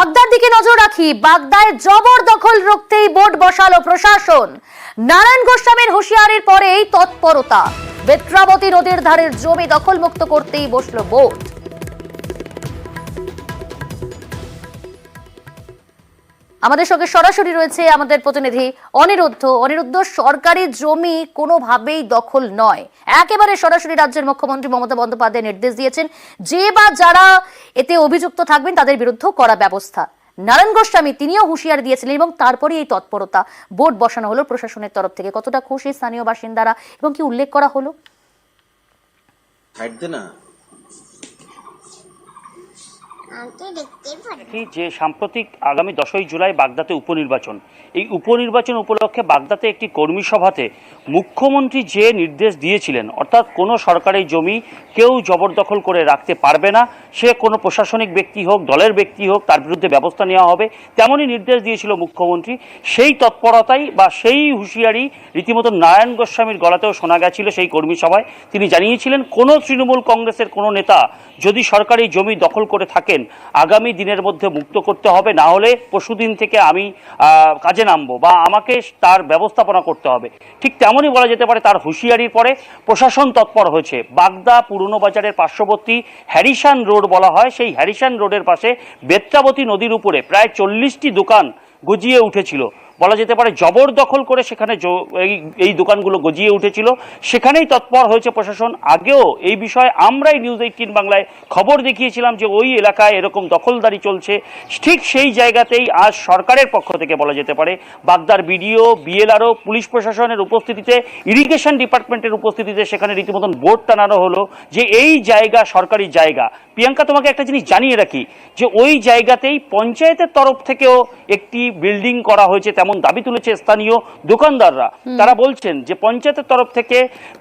বাগদার দিকে নজর রাখি। বাগদায় জবরদখল রুখতেই বোর্ড বসালো প্রশাসন। নারায়ণ গোস্বামীর হুঁশিয়ারির পরেই তৎপরতা। বেত্রাবতী নদীর ধারের জমি দখলমুক্ত করতেই বসলো বোর্ড। আমাদের সঙ্গে সরাসরি রয়েছে আমাদের প্রতিনিধি অনিরুদ্ধ। সরকারি জমি কোনোভাবেই দখল নয়, একেবারে সরাসরি রাজ্যের মুখ্যমন্ত্রী মমতা বন্দ্যোপাধ্যায় নির্দেশ দিয়েছেন যে বা যারা এতে অভিযুক্ত থাকবেন তাদের বিরুদ্ধে কড়া ব্যবস্থা। নারায়ণ গোস্বামী তিনিও হুঁশিয়ারি দিয়েছিলেন এবং তারপরে এই তৎপরতা, বোর্ড বসানো হলো প্রশাসনের তরফ থেকে। কতটা খুশি স্থানীয় বাসিন্দারা এবং কি উল্লেখ করা হলো? যে সাম্প্রতিক আগামী 10ই জুলাই বাগদাতে উপনির্বাচন, এই উপনির্বাচন উপলক্ষে বাগদাতে একটি কর্মী সভাতে মুখ্যমন্ত্রী যে নির্দেশ দিয়েছিলেন, অর্থাৎ কোনো সরকারি জমি কেউ জবরদখল করে রাখতে পারবে না, সে কোনো প্রশাসনিক ব্যক্তি হোক, দলের ব্যক্তি হোক, তার বিরুদ্ধে ব্যবস্থা নেওয়া হবে, তেমনই নির্দেশ দিয়েছিল মুখ্যমন্ত্রী। সেই তৎপরতাই বা সেই হুঁশিয়ারি রীতিমতো নারায়ণ গোস্বামীর গলাতেও শোনা গেছিল সেই কর্মী সভায়। তিনি জানিয়েছিলেন কোনো তৃণমূল কংগ্রেসের কোনো নেতা যদি সরকারি জমি দখল করে থাকেন আগামী দিনের মধ্যে মুক্ত করতে হবে, না হলে পরশুদিন থেকে আমি কাজে নামবো বা আমাকে তার ব্যবস্থাপনা করতে হবে। ঠিক তেমনই বলা যেতে পারে তার হুঁশিয়ারির পরে প্রশাসন তৎপর হয়েছে। বাগদা পুরনো বাজারের পার্শ্ববর্তী হ্যারিসান রোড বলা হয়, সেই হ্যারিসান রোডের পাশে বেত্রাবতী নদীর উপরে প্রায় 40টি দোকান গজিয়ে উঠেছিল। বলা যেতে পারে জবরদখল করে সেখানে এই দোকানগুলো গজিয়ে উঠেছিল। সেখানেই তৎপর হয়েছে প্রশাসন। আগেও এই বিষয়ে আমরাই নিউজ 18 বাংলায় খবর দেখিয়েছিলাম যে ওই এলাকায় এরকম দখলদারি চলছে। ঠিক সেই জায়গাতেই আজ সরকারের পক্ষ থেকে বলা যেতে পারে বাগদার বিডিও, বিএলআরও, পুলিশ প্রশাসনের উপস্থিতিতে, ইরিগেশন ডিপার্টমেন্টের উপস্থিতিতে সেখানে রীতিমতন বোর্ড টানানো হলো যে এই জায়গা সরকারি জায়গা। প্রিয়াঙ্কা, তোমাকে একটা জিনিস জানিয়ে রাখি যে ওই জায়গাতেই পঞ্চায়েতের তরফ থেকেও একটি বিল্ডিং করা হয়েছে, তেমন দাবি তুলেছে স্থানীয় দোকানদাররা। তারা বলছেন যে পঞ্চায়েতের তরফ থেকে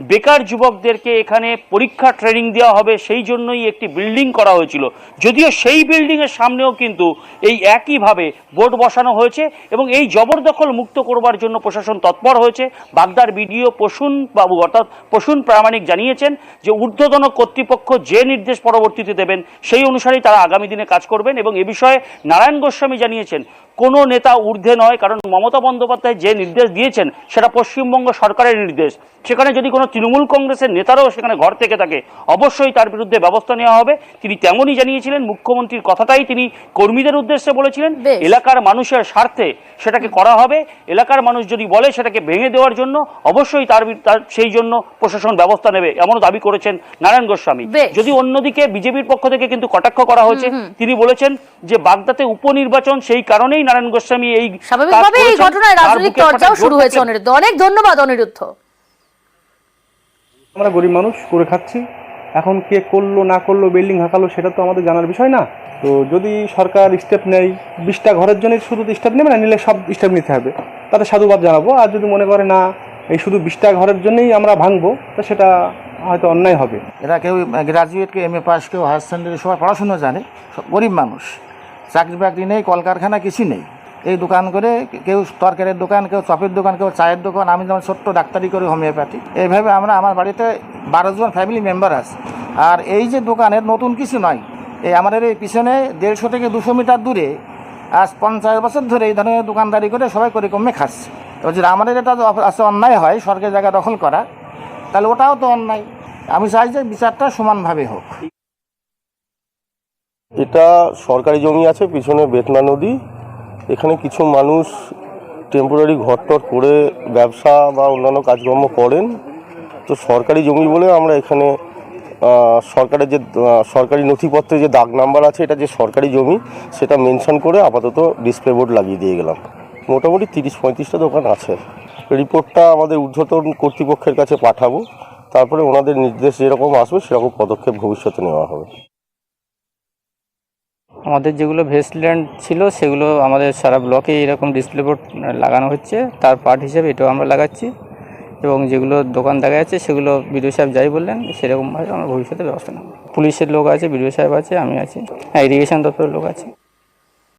বেকার যুবকদেরকে এখানে পরীক্ষা ট্রেনিং দেওয়া হবে, সেই জন্যই একটি বিল্ডিং করা হয়েছিল। যদিও সেই বিল্ডিং এর সামনেও কিন্তু এই একইভাবে বোর্ড বসানো হয়েছে এবং এই জবরদখল মুক্ত করবার জন্য প্রশাসন তৎপর হয়েছে। বাগদার বিডিও প্রসূন বাবু অর্থাৎ প্রসূন প্রামাণিক জানিয়েছেন যে ঊর্ধ্বতন কর্তৃপক্ষ যে নির্দেশ পরবর্তীতে দেবেন সেই অনুসারেই তারা আগামী দিনে কাজ করবেন। এবং এ বিষয়ে নারায়ণ গোস্বামী জানিয়েছেন কোনো নেতা ঊর্ধ্বে নয়, কারণ মমতা বন্দ্যোপাধ্যায় যে নির্দেশ দিয়েছেন সেটা পশ্চিমবঙ্গ সরকারের নির্দেশ। সেখানে যদি কোনো তৃণমূল কংগ্রেসের নেতারাও সেখানে ঘর থেকে থাকে অবশ্যই তার বিরুদ্ধে ব্যবস্থা নেওয়া হবে। তিনি তেমনই জানিয়েছিলেন। মুখ্যমন্ত্রীর কথাটাই তিনি কর্মীদের উদ্দেশ্যে বলেছিলেন, এলাকার মানুষের স্বার্থে সেটাকে করা হবে। এলাকার মানুষ যদি বলে সেটাকে ভেঙে দেওয়ার জন্য অবশ্যই তার সেই জন্য প্রশাসন ব্যবস্থা নেবে, এমনও দাবি করেছেন নারায়ণ গোস্বামী। যদি অন্যদিকে বিজেপির পক্ষ থেকে কিন্তু কটাক্ষ করা হয়েছে, তিনি বলেছেন যে বাগদাতে উপনির্বাচন, সেই কারণেই নারায়ণ গোস্বামী এই স্বাভাবিকভাবে এই ঘটনায় রাজনৈতিক চর্চাও শুরু হয়েছে। অনিরুদ্ধ, অনেক ধন্যবাদ। অনিরুদ্ধ, আমরা গরিব মানুষ করে খাচ্ছি, এখন কে করলো না করলো, বিল্ডিং হাঁকালো, সেটা তো আমাদের জানার বিষয় না। তো যদি সরকার স্টেপ নেয়, 20টা ঘরের জন্য শুধু স্টেপ নেবে না, নিলে সব স্টেপ নিতে হবে, তাতে সাধুবাদ জানাবো। আর যদি মনে করে না এই শুধু 20টা ঘরের জন্যই আমরা ভাঙবো, তো সেটা হয়তো অন্যায় হবে। এরা কেউ গ্রাজুয়েট, কেউ MA পাস, কেউ হায়ার সেকেন্ডারি, সবাই পড়াশুনো জানে, গরিব মানুষ, চাকরি বাকরি নেই, কলকারখানা কিছু নেই। এই দোকান করে কেউ তরকারির দোকান, কেউ চপের দোকান, কেউ চায়ের দোকান, আমি যেমন ছোট্ট ডাক্তারি করি, হোমিওপ্যাথি। এইভাবে আমার বাড়িতে 12 জন ফ্যামিলি মেম্বার আছে। আর এই যে দোকানের নতুন কিছু নয়, এই আমাদের এই পিছনে 150 থেকে 200 মিটার দূরে আজ 50 বছর ধরে এই ধরনের দোকানদারি করে সবাই করে কমে খাচ্ছে। এবার যদি আমাদের এটা আছে অন্যায় হয় সরকারি জায়গা দখল করা, তাহলে ওটাও তো অন্যায়। আমি চাই যে বিচারটা সমানভাবে হোক। এটা সরকারি জমি আছে পিছনে বেতনা নদী, এখানে কিছু মানুষ টেম্পোরারি ঘরটর করে ব্যবসা বা অন্যান্য কাজকর্ম করেন। তো সরকারি জমি বলে আমরা এখানে সরকারের যে সরকারি নথিপত্রে যে দাগ নাম্বার আছে, এটা যে সরকারি জমি সেটা মেনশন করে আপাতত ডিসপ্লে বোর্ড লাগিয়ে দিয়ে গেলাম। মোটামুটি 30-35টা দোকান আছে। রিপোর্টটা আমাদের ঊর্ধ্বতন কর্তৃপক্ষের কাছে পাঠাবো, তারপরে ওনাদের নির্দেশ যেরকম আসবে সেরকম পদক্ষেপ ভবিষ্যতে নেওয়া হবে। আমাদের যেগুলো ভেস্টল্যান্ড ছিল সেগুলো আমাদের সারা ব্লকে এরকম ডিসপ্লে বোর্ড লাগানো হচ্ছে, তার পার্ট হিসেবে এটাও আমরা লাগাচ্ছি। এবং যেগুলো দোকান দেখা যাচ্ছে সেগুলো বিডিও সাহেব যাই বললেন সেরকমভাবে আমরা ভবিষ্যতে ব্যবস্থা নেব। পুলিশের লোক আছে, বিডিও সাহেব আছে, আমি আছি, হ্যাঁ, ইরিগেশন দপ্তরের লোক আছে।